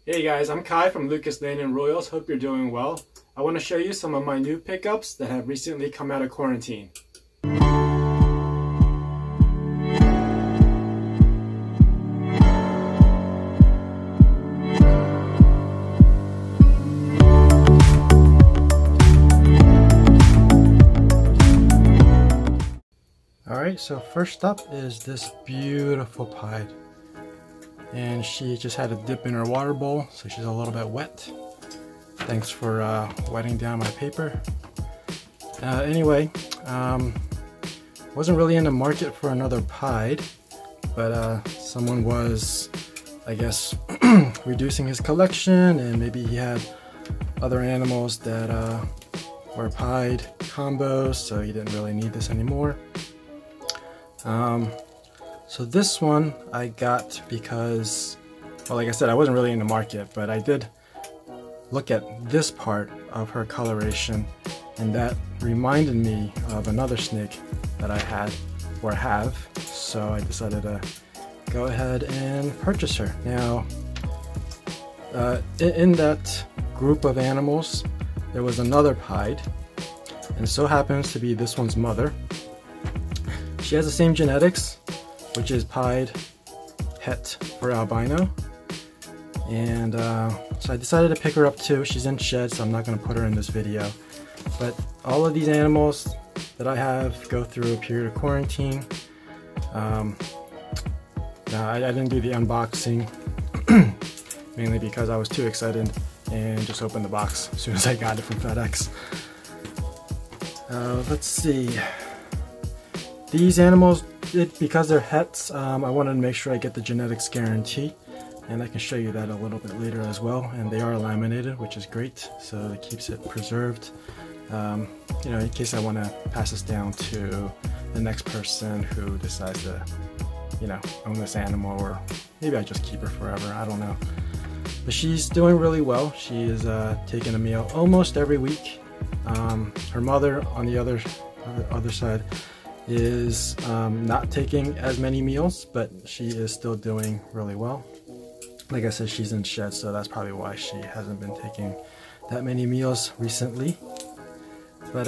Hey guys, I'm Kai from Lucas Lane and Royals. Hope you're doing well. I want to show you some of my new pickups that have recently come out of quarantine. Alright, so first up is this beautiful pied. And she just had a dip in her water bowl, so she's a little bit wet. Thanks for wetting down my paper. Anyway, wasn't really in the market for another pied, but someone was, I guess, reducing his collection, and maybe he had other animals that were pied combos, so he didn't really need this anymore. So this one I got because, well, like I said, I wasn't really in the market, but I did look at this part of her coloration, and that reminded me of another snake that I had or have, so I decided to go ahead and purchase her. Now, in that group of animals, there was another pied, and it so happens to be this one's mother. She has the same genetics, which is pied het for albino, and so I decided to pick her up too. She's in shed, so I'm not going to put her in this video, but all of these animals that I have go through a period of quarantine. I didn't do the unboxing mainly because I was too excited and just opened the box as soon as I got it from FedEx. Let's see. These animals, because they're hets, I wanted to make sure I get the genetics guarantee, and I can show you that a little bit later as well. And they are laminated, which is great, so it keeps it preserved. You know, in case I want to pass this down to the next person who decides to, you know, own this animal, or maybe I just keep her forever. I don't know. But she's doing really well. She is taking a meal almost every week. Her mother, on the other side, is not taking as many meals, but she is still doing really well. Like I said, she's in shed, so that's probably why she hasn't been taking that many meals recently. But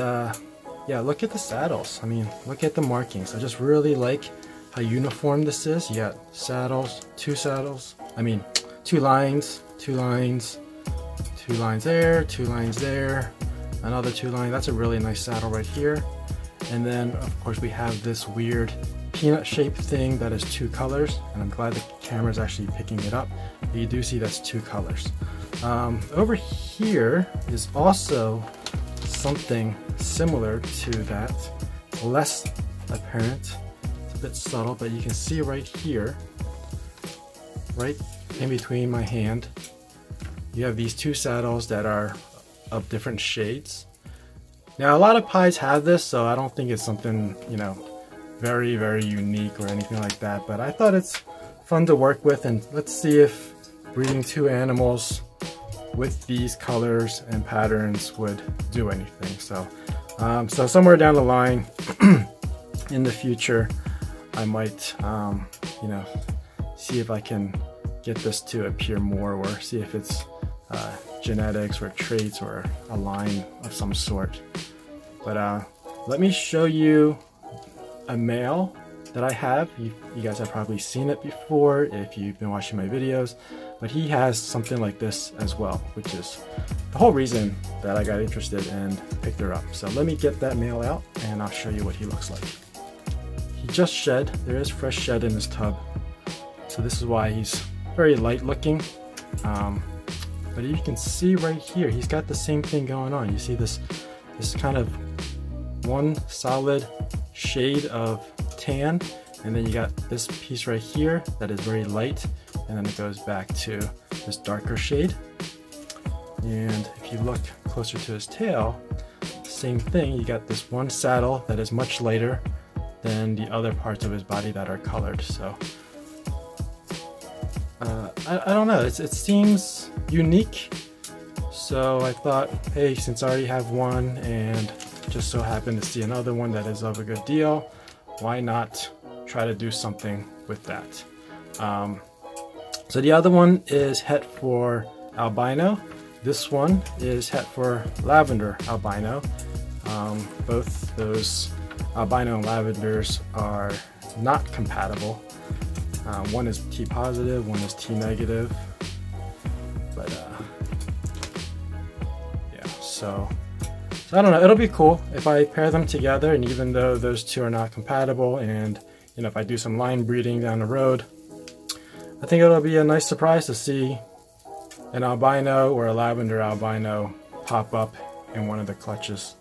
yeah, look at the saddles. I mean, look at the markings. I just really like how uniform this is. You got saddles, two lines, two lines there, two lines there, another two lines. That's a really nice saddle right here. And then, of course, we have this weird peanut-shaped thing that is two colors, and I'm glad the camera is actually picking it up. But you do see that's two colors. Over here is also something similar to that, less apparent. It's a bit subtle, but you can see right here, right in between my hand, you have these two saddles that are of different shades. Now, a lot of pies have this, so I don't think it's something, you know, very, very unique or anything like that, but I thought it's fun to work with, and let's see if breeding two animals with these colors and patterns would do anything. So, so somewhere down the line in the future, I might, you know, see if I can get this to appear more, or see if it's genetics or traits or a line of some sort. But let me show you a male that I have. You guys have probably seen it before if you've been watching my videos, but he has something like this as well, which is the whole reason that I got interested and picked her up. So let me get that male out and I'll show you what he looks like. He just shed. There is fresh shed in his tub, so this is why he's very light looking. But you can see right here, he's got the same thing going on. You see this kind of one solid shade of tan, and then you got this piece right here that is very light, and then it goes back to this darker shade. And if you look closer to his tail, same thing, you got this one saddle that is much lighter than the other parts of his body that are colored. So I don't know, it seems unique, so I thought, hey, since I already have one and just so happened to see another one that is of a good deal, why not try to do something with that. So the other one is het for albino. This one is het for lavender albino. Both those albino and lavenders are not compatible. One is T positive, one is T negative. But yeah, so I don't know, it'll be cool if I pair them together, and even though those two are not compatible, and you know, if I do some line breeding down the road, I think it'll be a nice surprise to see an albino or a lavender albino pop up in one of the clutches.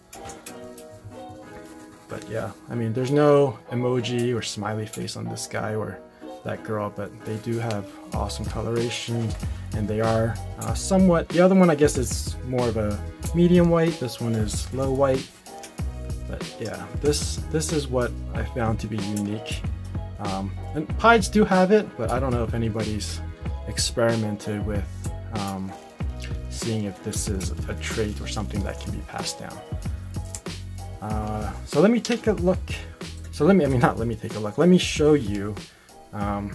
But yeah, I mean, there's no emoji or smiley face on this guy or that girl, but they do have awesome coloration, and they are somewhat, the other one I guess is more of a medium white, this one is low white. But yeah, this is what I found to be unique. And Pieds do have it, but I don't know if anybody's experimented with seeing if this is a trait or something that can be passed down. So let me take a look. So let me show you an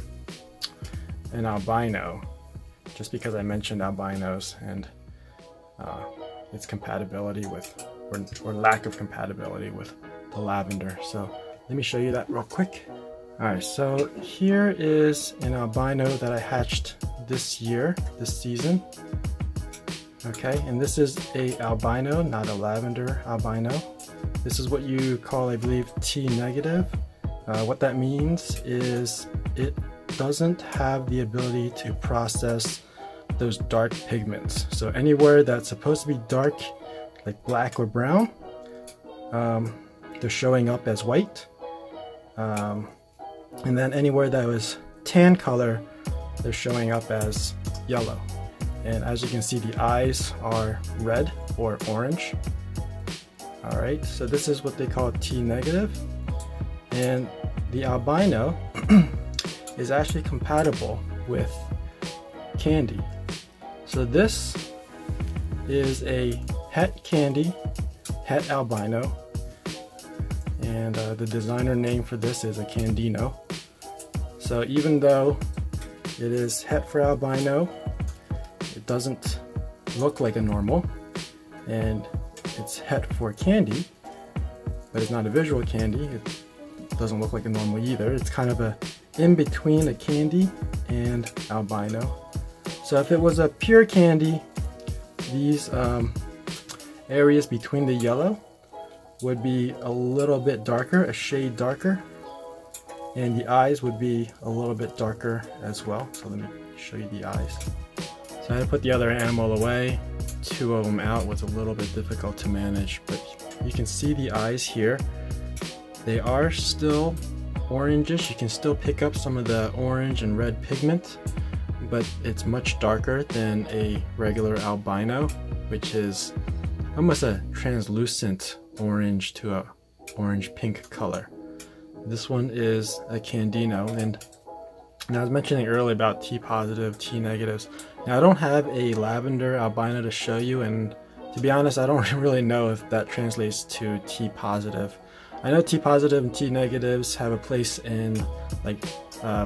albino, just because I mentioned albinos and its compatibility with, or lack of compatibility with the lavender. So let me show you that real quick. Alright, so here is an albino that I hatched this year, this season. Okay, and this is a albino, not a lavender albino. This is what you call, I believe, T negative. What that means is it doesn't have the ability to process those dark pigments. So anywhere that's supposed to be dark, like black or brown, they're showing up as white. And then anywhere that was tan color, they're showing up as yellow. And as you can see, the eyes are red or orange. All right, so this is what they call T negative. And the albino is actually compatible with candy. So this is a het candy, het albino. And the designer name for this is a Candino. So even though it is het for albino, it doesn't look like a normal, and it's het for candy, but it's not a visual candy. It doesn't look like a normal either. It's kind of a in between a candy and albino. So if it was a pure candy, these areas between the yellow would be a little bit darker, a shade darker, and the eyes would be a little bit darker as well. So let me show you the eyes. So I had to put the other animal away. Two of them out was a little bit difficult to manage, but you can see the eyes here. They are still orangish. You can still pick up some of the orange and red pigment, but it's much darker than a regular albino, which is almost a translucent orange to a orange pink color. This one is a Candino, and I was mentioning earlier about T positive, T negatives. Now I don't have a lavender albino to show you, and to be honest, I don't really know if that translates to T positive. I know T positive and T negatives have a place in like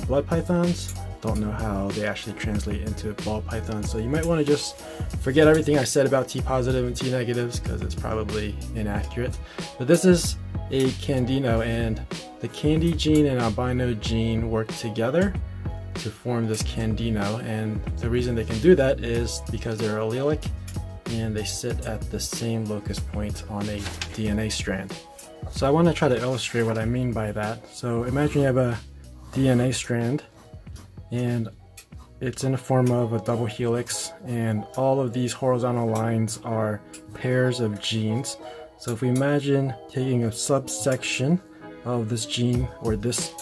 blood pythons. Don't know how they actually translate into ball pythons, so you might want to just forget everything I said about T positive and T negatives because it's probably inaccurate. But this is a Candino, and the candy gene and albino gene work together to form this Candino, and the reason they can do that is because they're allelic and they sit at the same locus point on a DNA strand. So I want to try to illustrate what I mean by that. So imagine you have a DNA strand and it's in the form of a double helix, and all of these horizontal lines are pairs of genes. So if we imagine taking a subsection of this gene or this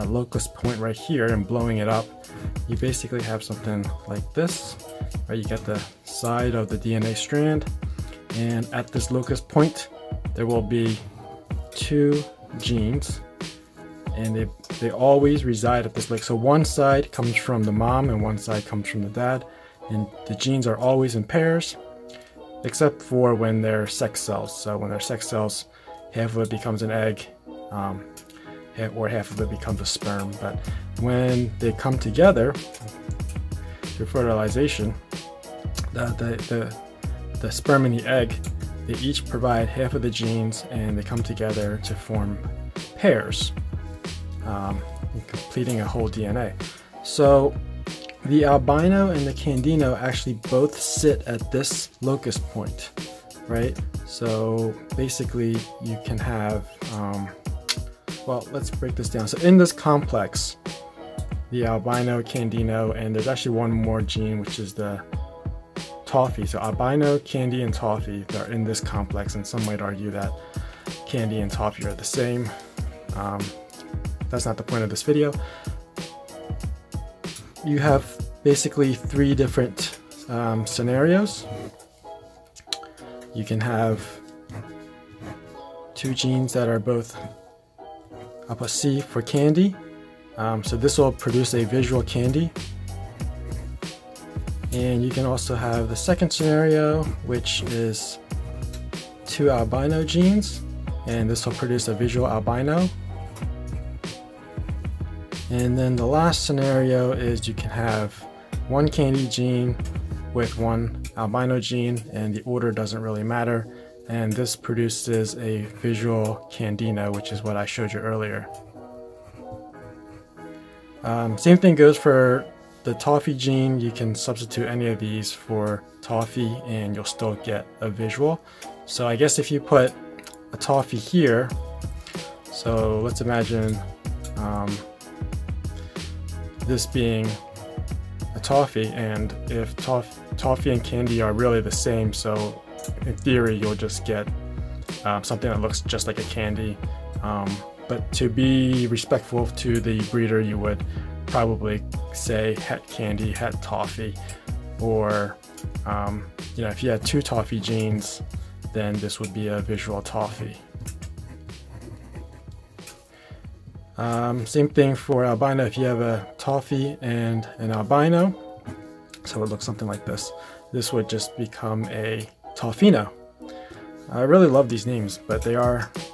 locus point right here and blowing it up, you basically have something like this, right? You get the side of the DNA strand, and at this locus point there will be two genes, and they always reside at this lake. So one side comes from the mom and one side comes from the dad, and the genes are always in pairs except for when they're sex cells. So when they're sex cells, half of it becomes an egg, or half of it becomes a sperm. But when they come together, through fertilization, the sperm and the egg, they each provide half of the genes, and they come together to form pairs, completing a whole DNA. So the albino and the candino actually both sit at this locus point, right? So basically you can have, well, let's break this down. So in this complex, the albino, candino, and there's actually one more gene, which is the toffee. So albino, candy, and toffee are in this complex, and some might argue that candy and toffee are the same. That's not the point of this video. You have basically three different scenarios. You can have two genes that are both, I'll put C for candy. So this will produce a visual candy. And you can also have the second scenario, which is two albino genes, and this will produce a visual albino. And then the last scenario is you can have one candy gene with one albino gene, and the order doesn't really matter, and this produces a visual candino, which is what I showed you earlier. Same thing goes for the toffee gene. You can substitute any of these for toffee and you'll still get a visual. So I guess if you put a toffee here, so let's imagine this being a toffee, and if toffee and candy are really the same, so in theory you'll just get something that looks just like a candy. But to be respectful to the breeder, you would probably say het candy, het toffee, or you know, if you had two toffee genes, then this would be a visual toffee. Same thing for albino. If you have a toffee and an albino, so it looks something like this, this would just become a toffino. I really love these names, but they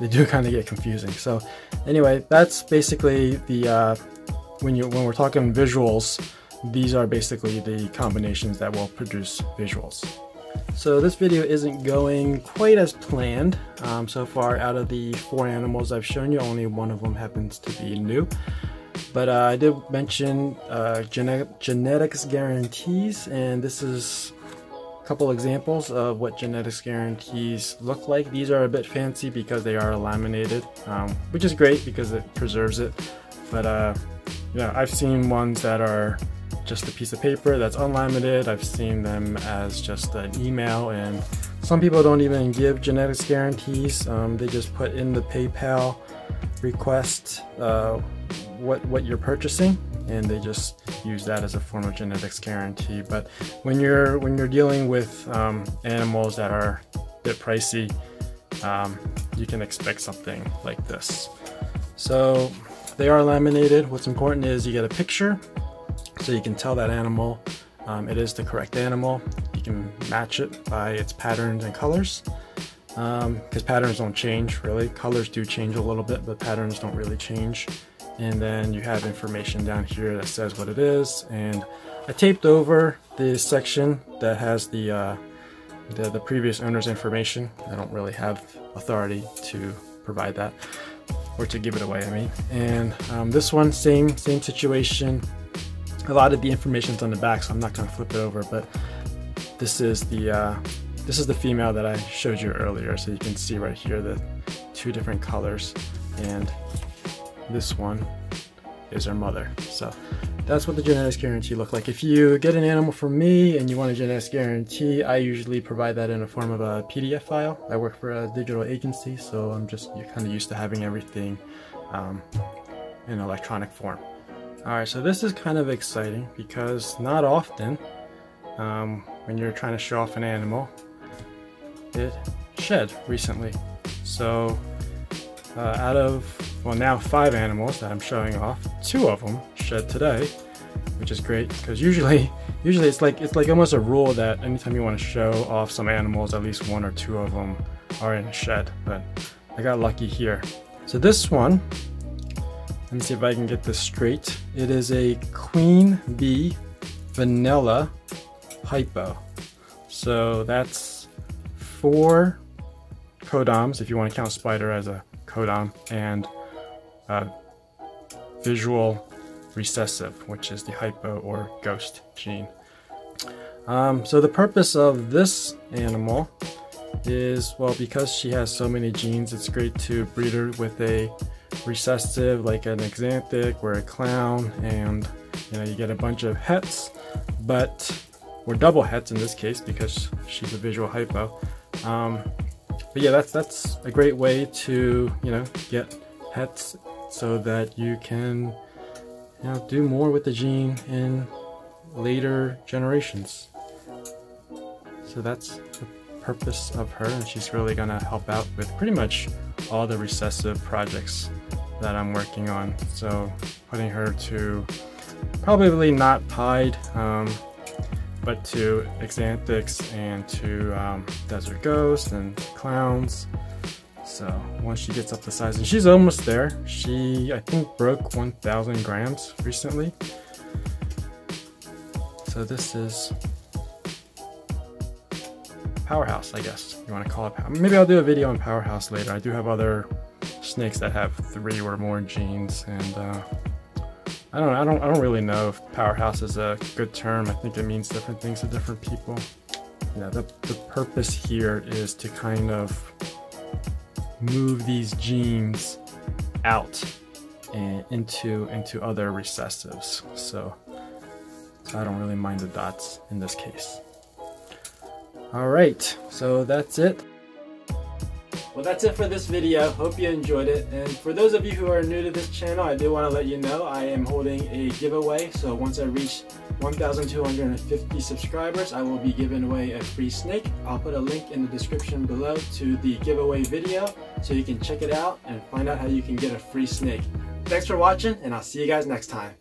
do kind of get confusing. So anyway, that's basically the when we're talking visuals, these are basically the combinations that will produce visuals. So this video isn't going quite as planned. So far, out of the 4 animals I've shown you, only one of them happens to be new. But I did mention genetics guarantees, and this is a couple examples of what genetics guarantees look like. These are a bit fancy because they are laminated, which is great because it preserves it. But yeah, I've seen ones that are just a piece of paper that's unlaminated. I've seen them as just an email, and some people don't even give genetics guarantees. They just put in the PayPal request what you're purchasing, and they just use that as a form of genetics guarantee. But when you're dealing with animals that are a bit pricey, you can expect something like this. So they are laminated. What's important is you get a picture, so you can tell that animal it is the correct animal. You can match it by its patterns and colors, because patterns don't change really. Colors do change a little bit, but patterns don't really change. And then you have information down here that says what it is. And I taped over the section that has the previous owner's information. I don't really have authority to provide that, or to give it away, I mean. And this one, same situation. A lot of the information's on the back, so I'm not going to flip it over, but this is the female that I showed you earlier. So you can see right here the 2 different colors, and this one is her mother. So that's what the genetics guarantee look like. If you get an animal from me and you want a genetics guarantee, I usually provide that in a form of a PDF file. I work for a digital agency, so you're kind of used to having everything in electronic form. Alright, so this is kind of exciting because not often when you're trying to show off an animal, it shed recently. So out of, well, now 5 animals that I'm showing off, 2 of them shed today, which is great because usually it's like almost a rule that anytime you want to show off some animals, at least 1 or 2 of them are in a shed. But I got lucky here. So this one, let me see if I can get this straight. It is a queen bee vanilla hypo. So that's 4 codoms, if you want to count spider as a codom, and visual recessive, which is the hypo or ghost gene. So the purpose of this animal is, well, because she has so many genes, it's great to breed her with a recessive like an axanthic or a clown, and you know, you get a bunch of hets, or double hets in this case because she's a visual hypo. But yeah, that's a great way to, you know, get hets so that you can, you know, do more with the gene in later generations. So that's the purpose of her, and she's really gonna help out with pretty much all the recessive projects that I'm working on. So putting her to probably not pied, but to axanthics and to desert ghosts and clowns. So once she gets up to size, and she's almost there. She, I think, broke 1,000 grams recently. So this is Powerhouse, I guess you want to call it. Maybe I'll do a video on Powerhouse later. I do have other snakes that have 3 or more genes, and I don't really know if Powerhouse is a good term. I think it means different things to different people. Yeah, the purpose here is to kind of move these genes out and into other recessives. So I don't really mind the dots in this case. All right, so that's it. Well, that's it for this video. Hope you enjoyed it. And for those of you who are new to this channel, I do want to let you know I am holding a giveaway. So once I reach 1,250 subscribers, I will be giving away a free snake. I'll put a link in the description below to the giveaway video so you can check it out and find out how you can get a free snake. Thanks for watching, and I'll see you guys next time.